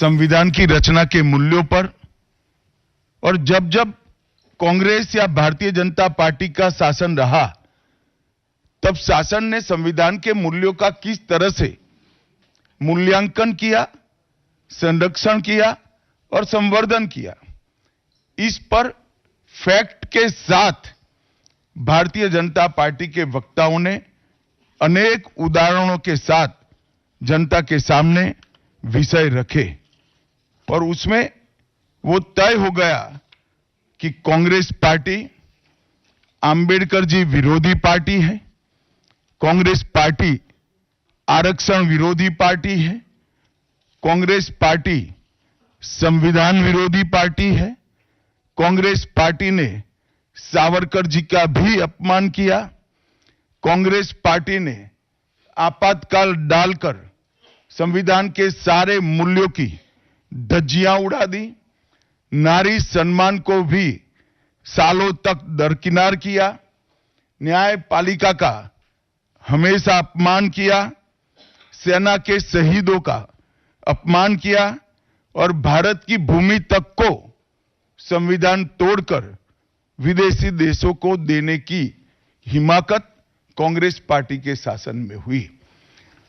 संविधान की रचना के मूल्यों पर, और जब जब कांग्रेस या भारतीय जनता पार्टी का शासन रहा तब शासन ने संविधान के मूल्यों का किस तरह से मूल्यांकन किया, संरक्षण किया और संवर्धन किया, इस पर फैक्ट के साथ भारतीय जनता पार्टी के वक्ताओं ने अनेक उदाहरणों के साथ जनता के सामने विषय रखे और उसमें वो तय हो गया कि कांग्रेस पार्टी आंबेडकर जी विरोधी पार्टी है, कांग्रेस पार्टी आरक्षण विरोधी पार्टी है, कांग्रेस पार्टी संविधान विरोधी पार्टी है, कांग्रेस पार्टी ने सावरकर जी का भी अपमान किया, कांग्रेस पार्टी ने आपातकाल डालकर संविधान के सारे मूल्यों की धज्जियां उड़ा दी, नारी सम्मान को भी सालों तक दरकिनार किया, न्यायपालिका का हमेशा अपमान किया, सेना के शहीदों का अपमान किया और भारत की भूमि तक को संविधान तोड़कर विदेशी देशों को देने की हिमाकत कांग्रेस पार्टी के शासन में हुई।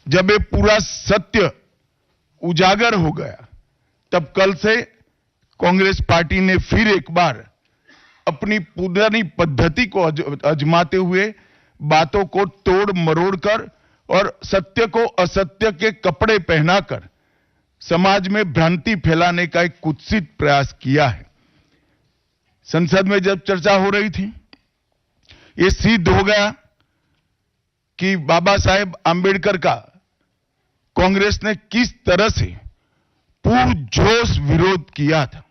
जब ये पूरा सत्य उजागर हो गया तब कल से कांग्रेस पार्टी ने फिर एक बार अपनी पुरानी पद्धति को आजमाते हुए बातों को तोड़ मरोड़ कर और सत्य को असत्य के कपड़े पहनाकर समाज में भ्रांति फैलाने का एक कुत्सित प्रयास किया है। संसद में जब चर्चा हो रही थी, ये सिद्ध हो गया कि बाबा साहेब आंबेडकर का कांग्रेस ने किस तरह से पुरजोश विरोध किया था।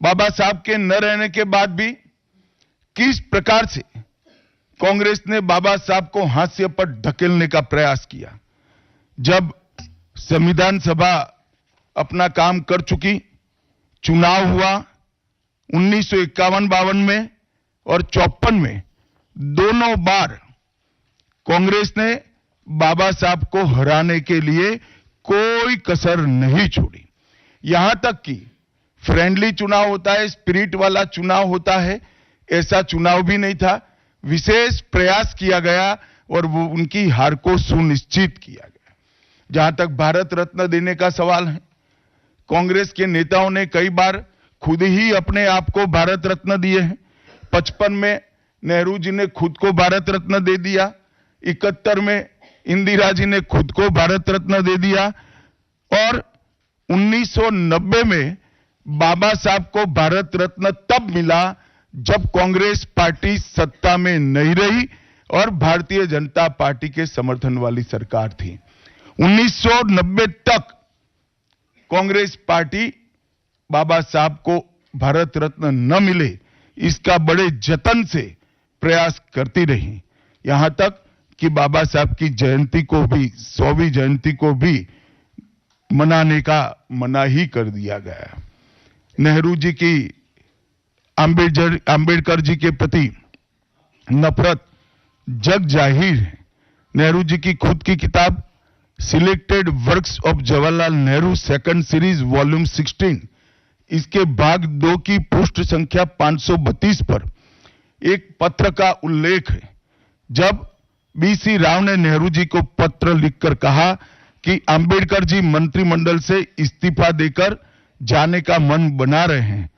बाबा साहब के न रहने के बाद भी किस प्रकार से कांग्रेस ने बाबा साहब को हाशिए पर धकेलने का प्रयास किया। जब संविधान सभा अपना काम कर चुकी, चुनाव हुआ 1951-52 में और 54 में, दोनों बार कांग्रेस ने बाबा साहब को हराने के लिए कोई कसर नहीं छोड़ी। यहां तक कि फ्रेंडली चुनाव होता है, स्पिरिट वाला चुनाव होता है, ऐसा चुनाव भी नहीं था। विशेष प्रयास किया गया और वो उनकी हार को सुनिश्चित किया गया। जहां तक भारत रत्न देने का सवाल है, कांग्रेस के नेताओं ने कई बार खुद ही अपने आप को भारत रत्न दिए हैं। 55 में नेहरू जी ने खुद को भारत रत्न दे दिया, 71 में इंदिरा जी ने खुद को भारत रत्न दे दिया और 1990 में बाबा साहब को भारत रत्न तब मिला जब कांग्रेस पार्टी सत्ता में नहीं रही और भारतीय जनता पार्टी के समर्थन वाली सरकार थी। 1990 तक कांग्रेस पार्टी बाबा साहब को भारत रत्न न मिले इसका बड़े जतन से प्रयास करती रही, यहां तक कि बाबा साहब की जयंती को भी, 100वीं जयंती को भी मनाने का मना ही कर दिया गया। नेहरू जी की आंबेडकर जी के प्रति नफरत जग जाहिर है। नेहरू जी की खुद की किताब selected works of Jawaharlal Nehru second series volume 16, इसके भाग 2 की पृष्ठ संख्या 532 पर एक पत्र का उल्लेख है। जब बीसी राव ने नेहरू जी को पत्र लिखकर कहा कि आंबेडकर जी मंत्रिमंडल से इस्तीफा देकर जाने का मन बना रहे हैं,